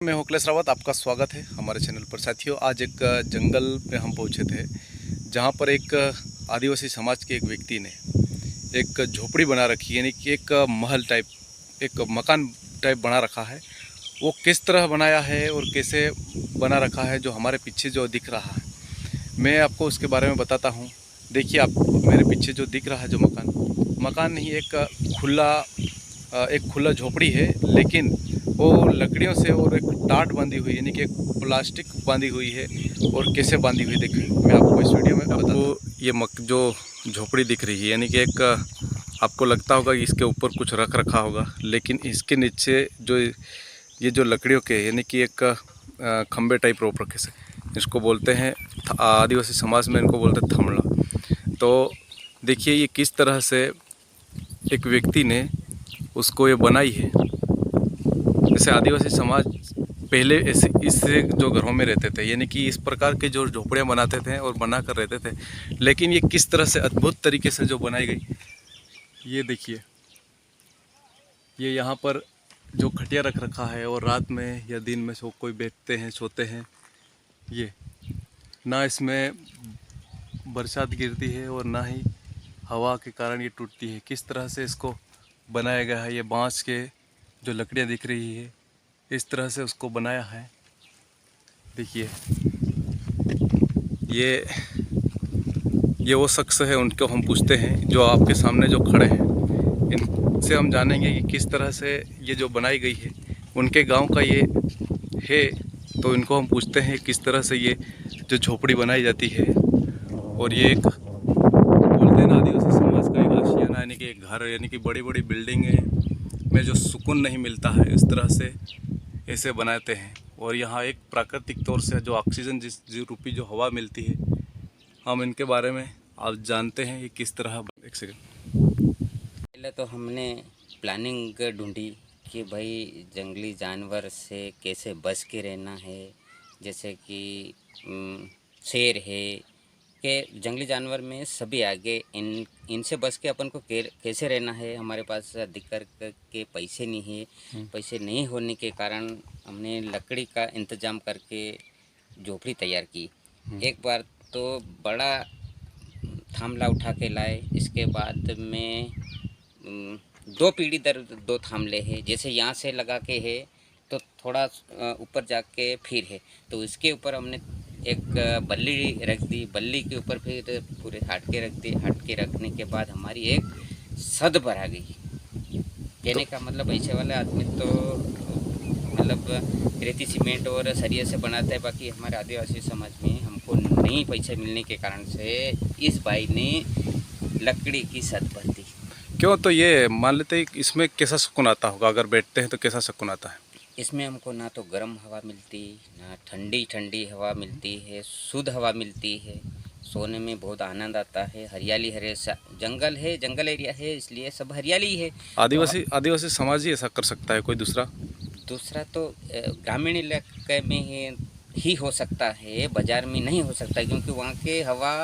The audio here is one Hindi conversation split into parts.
मैं होकलेस रावत, आपका स्वागत है हमारे चैनल पर। साथियों, आज एक जंगल में हम पहुंचे थे जहां पर एक आदिवासी समाज के एक व्यक्ति ने एक झोपड़ी बना रखी है, यानी कि एक महल टाइप, एक मकान टाइप बना रखा है। वो किस तरह बनाया है और कैसे बना रखा है, जो हमारे पीछे जो दिख रहा है, मैं आपको उसके बारे में बताता हूँ। देखिए, आप मेरे पीछे जो दिख रहा है, जो मकान नहीं, एक खुला झोपड़ी है, लेकिन वो लकड़ियों से और एक टाट बांधी हुई, यानी कि एक प्लास्टिक बांधी हुई है। और कैसे बांधी हुई देखिए, मैं आपको इस वीडियो में बताता हूँ। ये जो झोपड़ी दिख रही है, यानी कि एक आपको लगता होगा कि इसके ऊपर कुछ रख रखा होगा, लेकिन इसके नीचे जो ये जो लकड़ियों के, यानी कि एक खंबे टाइप रोप रखे से, इसको बोलते हैं, आदिवासी समाज में इनको बोलते हैं थमला। तो देखिए, ये किस तरह से एक व्यक्ति ने उसको ये बनाई है। जैसे आदिवासी समाज पहले ऐसे इस जो घरों में रहते थे, यानी कि इस प्रकार के जो झोपड़ियाँ बनाते थे और बना कर रहते थे, लेकिन ये किस तरह से अद्भुत तरीके से जो बनाई गई, ये देखिए। ये यहाँ पर जो खटिया रख रखा है, और रात में या दिन में कोई बैठते हैं, सोते हैं। ये ना इसमें बरसात गिरती है और ना ही हवा के कारण ये टूटती है। किस तरह से इसको बनाया गया है, ये बांस के जो लकड़ियाँ दिख रही है, इस तरह से उसको बनाया है। देखिए, ये वो शख्स है, उनको हम पूछते हैं, जो आपके सामने जो खड़े हैं। इनसे हम जानेंगे कि किस तरह से ये जो बनाई गई है, उनके गांव का ये है। तो इनको हम पूछते हैं किस तरह से ये जो झोपड़ी बनाई जाती है। और ये एक बोलते हैं ना, आदिवासी समाज का एक आशियाना, यानी कि एक घर, यानी कि बड़ी बड़ी बिल्डिंग में जो सुकून नहीं मिलता है, इस तरह से ऐसे बनाते हैं। और यहाँ एक प्राकृतिक तौर से जो ऑक्सीजन जिस रूपी जो हवा मिलती है, हम इनके बारे में आप जानते हैं ये किस तरह। एक सेकंड। पहले तो हमने प्लानिंग ढूंढी कि भाई जंगली जानवर से कैसे बच के रहना है। जैसे कि शेर है कि जंगली जानवर में सभी आगे, इनसे बच के अपन को कैसे रहना है। हमारे पास अधिकतर के पैसे नहीं है। पैसे नहीं होने के कारण हमने लकड़ी का इंतज़ाम करके झोपड़ी तैयार की। एक बार तो बड़ा थामला उठा के लाए। इसके बाद में दो पीढ़ी दर दो थामले हैं। जैसे यहाँ से लगा के है तो थोड़ा ऊपर जाके फिर है, तो इसके ऊपर हमने एक बल्ली रख दी। बल्ली के ऊपर फिर पूरे हट के रख दी। हट के रखने के बाद हमारी एक सद भरा गई। कहने का मतलब ऐसे वाले आदमी तो मतलब रेती सीमेंट और सरिये से बनाता है। बाकी हमारे आदिवासी समाज में हमको नहीं पैसे मिलने के कारण से इस भाई ने लकड़ी की सद भर दी। क्यों? तो ये मान लेते हैं, इसमें कैसा सुकून आता होगा अगर बैठते हैं तो? कैसा सुकून आता है इसमें? हमको ना तो गर्म हवा मिलती, ना ठंडी ठंडी हवा मिलती है। शुद्ध हवा मिलती है। सोने में बहुत आनंद आता है। हरियाली, हरे जंगल है, जंगल एरिया है, इसलिए सब हरियाली है। आदिवासी समाज ही ऐसा कर सकता है? कोई दूसरा तो ग्रामीण इलाके में ही हो सकता है, बाज़ार में नहीं हो सकता, क्योंकि वहाँ के हवा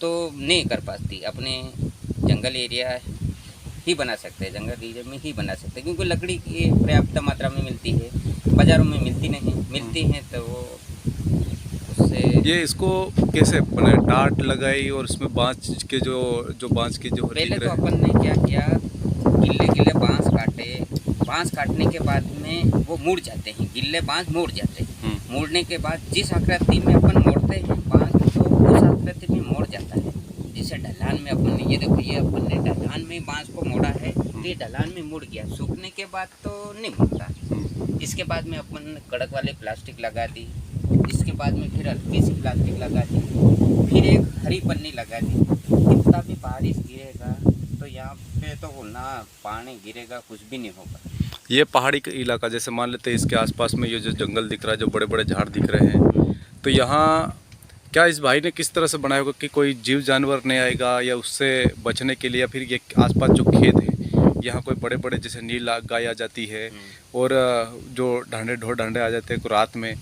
तो नहीं कर पाती। अपने जंगल एरिया ही बना सकते हैं, जंगल एरिया में ही बना सकते हैं, क्योंकि लकड़ी की पर्याप्त मात्रा में मिलती है, बाज़ारों में मिलती नहीं। मिलती हैं तो वो उससे ये इसको कैसे बने? टाट लगाई और उसमें बांस के जो बांस की जो पहले तो अपन ने क्या किया, गिल्ले गिल्ले बांस काटे। बांस काटने के बाद में वो मुड़ जाते हैं, गिल्ले बांस मुड़ जाते हैं। मुड़ने के बाद जिस आकृति में अपन मोड़ते हैं बांस, तो उस आकृति में मोड़ जाता है। जैसे ढलान में अपन ने, ये देखो, ये अपन ने ढलान में बांस को मोड़ा है, तो ये ढलान में मुड़ गया। सूखने के बाद तो नहीं मुड़ता। इसके बाद में अपन कड़क वाले प्लास्टिक लगा दी। इसके बाद में फिर हल्की सी प्लास्टिक लगा दी, फिर एक हरी पन्नी लगा दी। कितना भी बारिश गिरेगा तो यहाँ पे तो ना पानी गिरेगा, कुछ भी नहीं होगा। ये पहाड़ी का इलाका, जैसे मान लेते हैं इसके आसपास में ये जो जंगल दिख रहा है, जो बड़े बड़े झाड़ दिख रहे हैं, तो यहाँ क्या इस भाई ने किस तरह से बनाया होगा कि कोई जीव जानवर नहीं आएगा, या उससे बचने के लिए, या फिर ये आसपास जो खेत है, यहाँ कोई बड़े बड़े जैसे नील गाय आ जाती है और जो ढोर ढांडे आ जाते हैं रात में,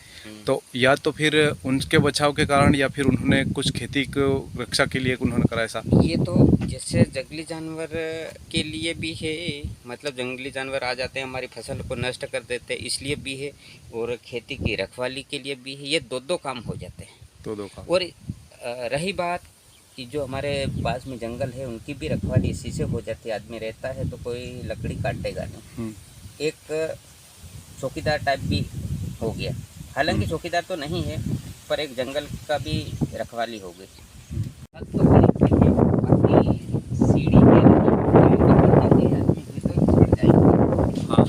तो या तो फिर उनके बचाव के कारण या फिर उन्होंने कुछ खेती को रक्षा के लिए उन्होंने करा ऐसा। ये तो जैसे जंगली जानवर के लिए भी है, मतलब जंगली जानवर आ जाते हैं हमारी फसल को नष्ट कर देते हैं, इसलिए भी है, और खेती की रखवाली के लिए भी है। ये दो काम हो जाते हैं। दो काम। और रही बात कि जो हमारे पास में जंगल है उनकी भी रखवाली इसी से हो जाती है। आदमी रहता है तो कोई लकड़ी काटेगा नहीं। एक चौकीदार टाइप भी हो गया, हालांकि चौकीदार तो नहीं है, पर एक जंगल का भी रखवाली हो गई। अब तो बड़ी ठीक है, बाकी सीढ़ी है, आदमी भी तो चढ़ जाएगा। हाँ।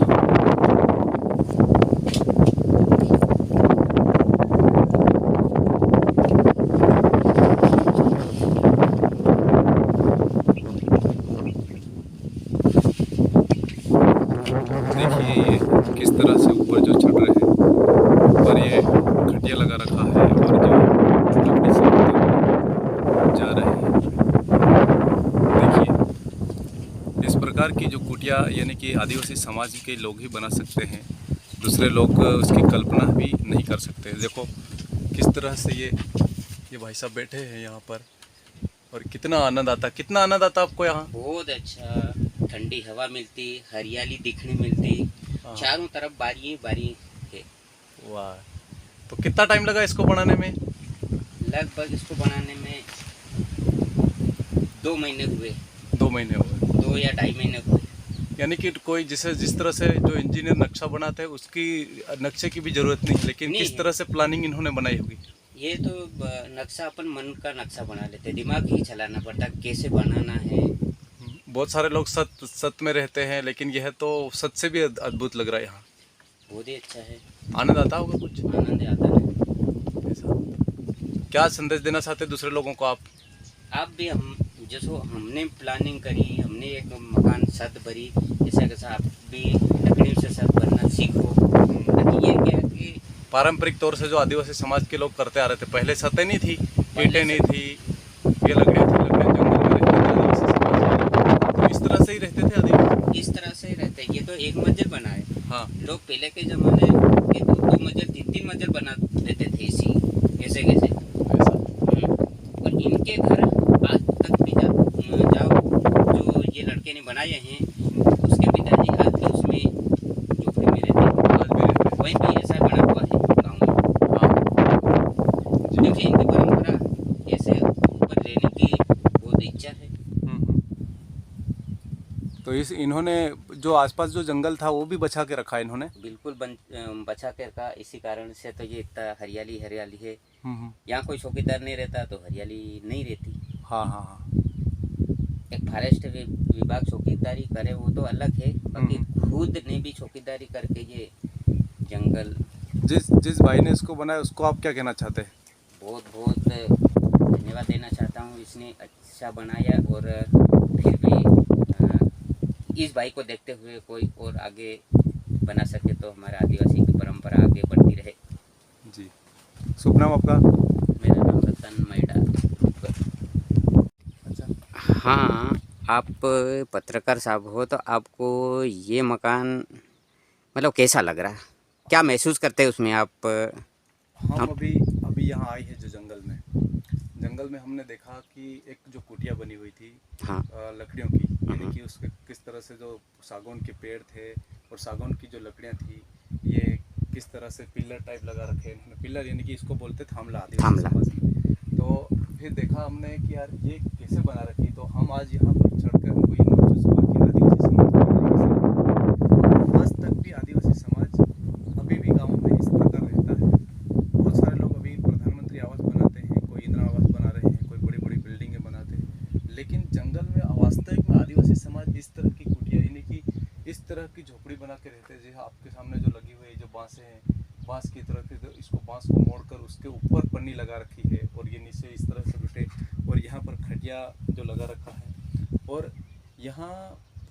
देखिए ये किस तरह से ऊपर जो चढ़ रहे हैं, ऊपर ये खटिया लगा रखा है और जो लकड़ी से जा रहे हैं। देखिए इस प्रकार की जो कुटिया यानी कि आदिवासी समाज के लोग ही बना सकते हैं, दूसरे लोग उसकी कल्पना भी नहीं कर सकते। देखो किस तरह से ये भाई साहब बैठे हैं यहाँ पर और कितना आनंद आता आपको यहाँ। बहुत अच्छा, ठंडी हवा मिलती, हरियाली दिखने मिलती, चारों तरफ बारी बारी है। वाह, तो कितना टाइम लगा इसको बनाने में? लगभग इसको बनाने में 2 महीने हुए। 2 महीने हुए। 2 या 2.5 महीने हुए। यानी कि कोई जिस तरह से जो इंजीनियर नक्शा बनाते हैं उसकी नक्शे की भी जरूरत नहीं, लेकिन नहीं किस है। तरह से प्लानिंग इन्होंने बनाई होगी। ये तो नक्शा अपन मन का नक्शा बना लेते, दिमाग ही चलाना पड़ता कैसे बनाना है। बहुत सारे लोग सत में रहते हैं, लेकिन यह तो सत से भी अद्भुत लग रहा है यहाँ। बहुत ही अच्छा है, आनंद आता होगा कुछ आनंद आता है। ऐसा। क्या संदेश देना चाहते हैं दूसरे लोगों को आप भी हम जैसो हमने प्लानिंग करी, हमने एक मकान छत भरी, जैसा कैसा आप भी लकड़ियों से छत बनना सीखो। ताकि ये क्या कि पारंपरिक तौर से जो आदिवासी समाज के लोग करते आ रहे थे, पहले छतें नहीं थी, ईंटें नहीं थी, ये लकड़ियाँ थी, लकड़ियाँ जंगल में रहते थे आदिवासी समाज, तो इस तरह से ही रहते थे आदिवासी। इस तरह से रहते हैं। ये तो एक मंजिल बना है। हाँ, लोग पहले के जमाने के 2 मंजिल 3 मंजिल बना देते थे इसी कैसे कैसे। और इनके घर आज तक भी जाओ, जो ये लड़के ने बनाए हैं, उसके पिताजी आज भी उसमें झोपड़ी में रहते हैं, आज भी रहते हैं। वहीं भी ऐसा बना हुआ है गाँव में। हाँ, क्योंकि इनकी परंपरा ऐसे ऊपर रहने की बहुत इच्छा है। तो इन्होंने जो आसपास जो जंगल था वो भी बचा के रखा है इन्होंने। बिल्कुल बचा के रखा, इसी कारण से तो ये इतना हरियाली हरियाली है। यहाँ कोई चौकीदार नहीं रहता तो हरियाली नहीं रहती। हाँ हाँ हाँ। एक फॉरेस्ट विभाग चौकीदारी करे वो तो अलग है, बाकी खुद ने भी चौकीदारी करके ये जंगल। जिस भाई ने इसको बनाया उसको आप क्या कहना चाहते हैं? बहुत बहुत धन्यवाद देना चाहता हूँ, इसने अच्छा बनाया। और फिर भी इस भाई को देखते हुए कोई और आगे बना सके तो हमारे आदिवासी की परंपरा आगे बढ़ती रहे। जी, शुभ नाम आपका? मेरा नाम रतन मैडा। अच्छा, हाँ, आप पत्रकार साहब हो तो आपको ये मकान मतलब कैसा लग रहा है, क्या महसूस करते हैं उसमें आप? हम अभी यहाँ आए हैं जो जंगल में हमने देखा कि एक जो कुटिया बनी हुई थी, हाँ, लकड़ियों की, यानी कि उसके किस तरह से जो सागौन के पेड़ थे और सागौन की जो लकड़ियाँ थी, ये किस तरह से पिलर टाइप लगा रखे हैं। पिलर यानी कि इसको बोलते थामला आदिवासी समाज में। तो फिर देखा हमने कि यार ये कैसे बना रखी, तो हम आज यहाँ पर चढ़कर हमको ये महसूस हुआ कि आदिवासी समाज आज तक भी आदिवासी समाज अभी भी गाँव में इस प्रकार रहता है। बहुत सारे लोग अभी प्रधानमंत्री आवास बनाते हैं, कोई इंदिरा आवास बना रहे हैं, कोई बड़ी बड़ी बिल्डिंगें बनाते हैं, लेकिन जंगल में वास्तविक में आदिवासी समाज इस तरह की कुटिया यानी कि इस तरह की झोपड़ी बना के रहते हैं। जैसे आपके सामने जो लगी हुई है जो बांसें हैं, बांस की तरह फिर इसको बांस को मोड़कर उसके ऊपर पन्नी लगा रखी है और ये नीचे इस तरह से बैठे, और यहाँ पर खटिया जो लगा रखा है। और यहाँ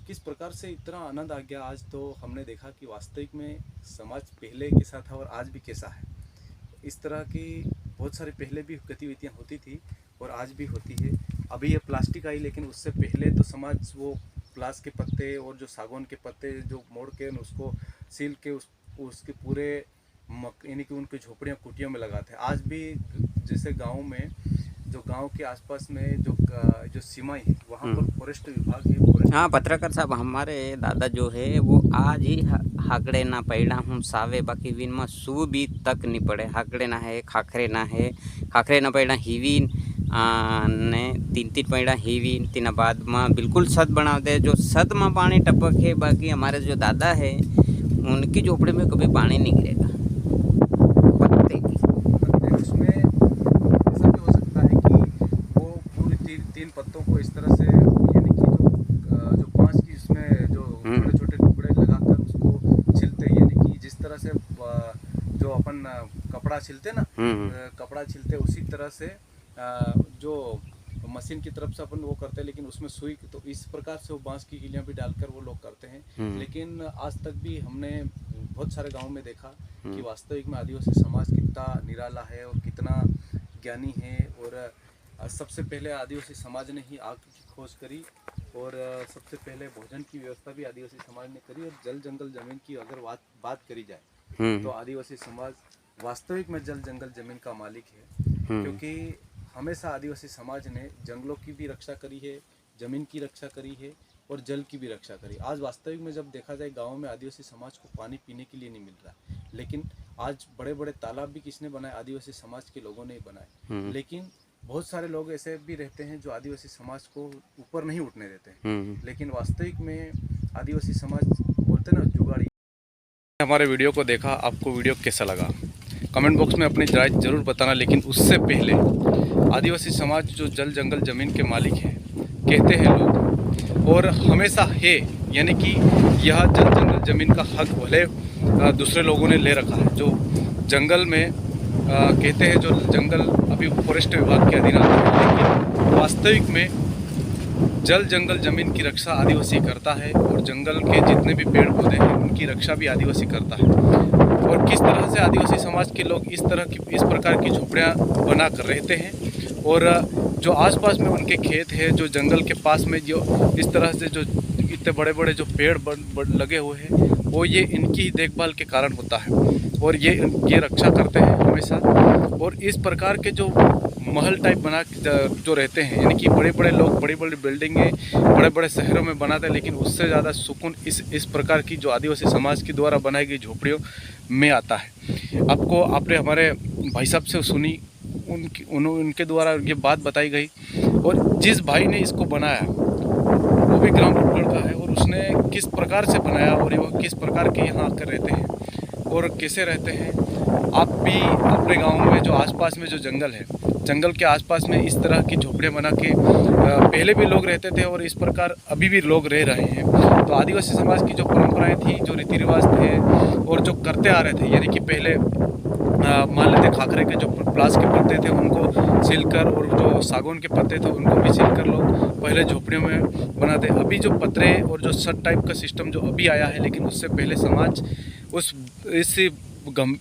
किस प्रकार से इतना आनंद आ गया आज, तो हमने देखा कि वास्तविक में समाज पहले कैसा था और आज भी कैसा है। इस तरह की बहुत सारी पहले भी गतिविधियाँ होती थी और आज भी होती है। अभी ये प्लास्टिक आई, लेकिन उससे पहले तो समाज वो प्लास के पत्ते और जो सागौन के पत्ते जो मोड़ के उसको सील के उसके पूरे यानी कि उनकी झोपड़ियाँ कुटियों में लगाते हैं। आज भी जैसे गाँव में जो गांव के आसपास में जो सीमाएं है वहाँ पर फॉरेस्ट विभाग है। हाँ पत्रकार साहब, हमारे दादा जो है वो आज ही हाकड़े ना पैड़ा हूँ सावे बाकी विन में सू भी तक नहीं पड़े। हाकड़े ना है, खाखरे ना पैड़ा हीवीन ने 3 पैड़ा हीवीन तीन बाद में बिल्कुल सद बनाते जो सद में पानी टपक है। बाकी हमारे जो दादा है उनकी झोपड़ी में कभी पानी नहीं गिरेगा पत्ते की। उसमें ऐसा भी हो सकता है कि वो पूरी तीन पत्तों को इस तरह से यानी कि जो बांस की उसमें जो छोटे छोटे टुकड़े लगाकर उसको छिलते, यानी कि जिस तरह से जो अपन कपड़ा छिलते ना, कपड़ा छिलते उसी तरह से जो मशीन की तरफ से अपन वो करते हैं, लेकिन उसमें सुई, तो इस प्रकार से वो बांस की गिलियां भी डालकर वो लोग करते हैं। लेकिन आज तक भी हमने बहुत सारे गांव में देखा कि वास्तविक में आदिवासी समाज कितना निराला है और कितना ज्ञानी है। और सबसे पहले आदिवासी समाज ने ही आग की खोज करी और सबसे पहले भोजन की व्यवस्था भी आदिवासी समाज ने करी। और जल जंगल जमीन की अगर बात करी जाए तो आदिवासी समाज वास्तविक में जल जंगल जमीन का मालिक है, क्योंकि हमेशा आदिवासी समाज ने जंगलों की भी रक्षा करी है, जमीन की रक्षा करी है और जल की भी रक्षा करी। आज वास्तविक में जब देखा जाए गाँव में आदिवासी समाज को पानी पीने के लिए नहीं मिल रहा, लेकिन आज बड़े बड़े तालाब भी किसने बनाए? आदिवासी समाज के लोगों ने ही बनाए। लेकिन बहुत सारे लोग ऐसे भी रहते हैं जो आदिवासी समाज को ऊपर नहीं उठने देते हैं, लेकिन वास्तविक में आदिवासी समाज बोलते ना जुगाड़ी। हमारे वीडियो को देखा, आपको वीडियो कैसा लगा कमेंट बॉक्स में अपनी राय जरूर बताना। लेकिन उससे पहले आदिवासी समाज जो जल जंगल जमीन के मालिक हैं कहते हैं लोग, और हमेशा है, यानी कि यह जल जंगल जमीन का हक भले दूसरे लोगों ने ले रखा है। जो जंगल में कहते हैं जो जंगल अभी फॉरेस्ट विभाग के अधीन आता है, लेकिन वास्तविक में जल जंगल जमीन की रक्षा आदिवासी करता है और जंगल के जितने भी पेड़ पौधे हैं उनकी रक्षा भी आदिवासी करता है। और किस तरह से आदिवासी समाज के लोग इस प्रकार की झोपड़ियाँ बना कर रहते हैं, और जो आसपास में उनके खेत है, जो जंगल के पास में जो इस तरह से जो इतने बड़े बड़े जो पेड़ लगे हुए हैं, वो ये इनकी देखभाल के कारण होता है और ये रक्षा करते हैं हमेशा। और इस प्रकार के जो महल टाइप बना जो रहते हैं, यानी कि बड़े बड़े लोग बड़ी बड़ी बिल्डिंगें बड़े बड़े शहरों में बनाते हैं, लेकिन उससे ज़्यादा सुकून इस प्रकार की जो आदिवासी समाज के द्वारा बनाई गई झोपड़ियों में आता है। आपने हमारे भाई साहब से सुनी, उनके द्वारा ये बात बताई गई, और जिस भाई ने इसको बनाया वो भी ग्राम उपगढ़ का है, और उसने किस प्रकार से बनाया और वो किस प्रकार के यहाँ आकर रहते हैं और कैसे रहते हैं। आप भी अपने गांव में जो आसपास में जो जंगल है, जंगल के आसपास में इस तरह की झोपड़ियाँ बना के पहले भी लोग रहते थे और इस प्रकार अभी भी लोग रह रहे हैं। तो आदिवासी समाज की जो परंपराएं थी, जो रीति रिवाज थे और जो करते आ रहे थे, यानी कि पहले मान लेते खाखरे के जो प्लास के पत्ते थे उनको छिलकर, और जो सागौन के पत्ते थे उनको भी छिलकर लोग पहले झोपड़ियों में बनाते। अभी जो पतरे और जो सट टाइप का सिस्टम जो अभी आया है, लेकिन उससे पहले समाज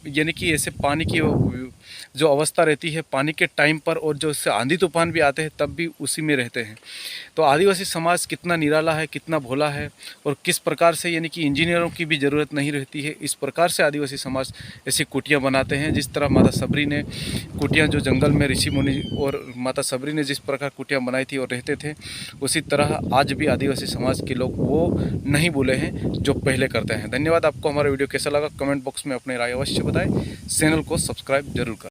यानी कि ऐसे पानी की जो अवस्था रहती है पानी के टाइम पर, और जो इससे आंधी तूफान भी आते हैं तब भी उसी में रहते हैं। तो आदिवासी समाज कितना निराला है, कितना भोला है, और किस प्रकार से यानी कि इंजीनियरों की भी ज़रूरत नहीं रहती है। इस प्रकार से आदिवासी समाज ऐसी कुटियाँ बनाते हैं, जिस तरह माता सबरी ने कुटियाँ जो जंगल में ऋषि मुनि और माता सबरी ने जिस प्रकार कुटियाँ बनाई थी और रहते थे, उसी तरह आज भी आदिवासी समाज के लोग वो नहीं भूले हैं जो पहले करते हैं। धन्यवाद। आपको हमारा वीडियो कैसा लगा कमेंट बॉक्स में अपनी राय अवश्य बताएं। चैनल को सब्सक्राइब जरूर करें।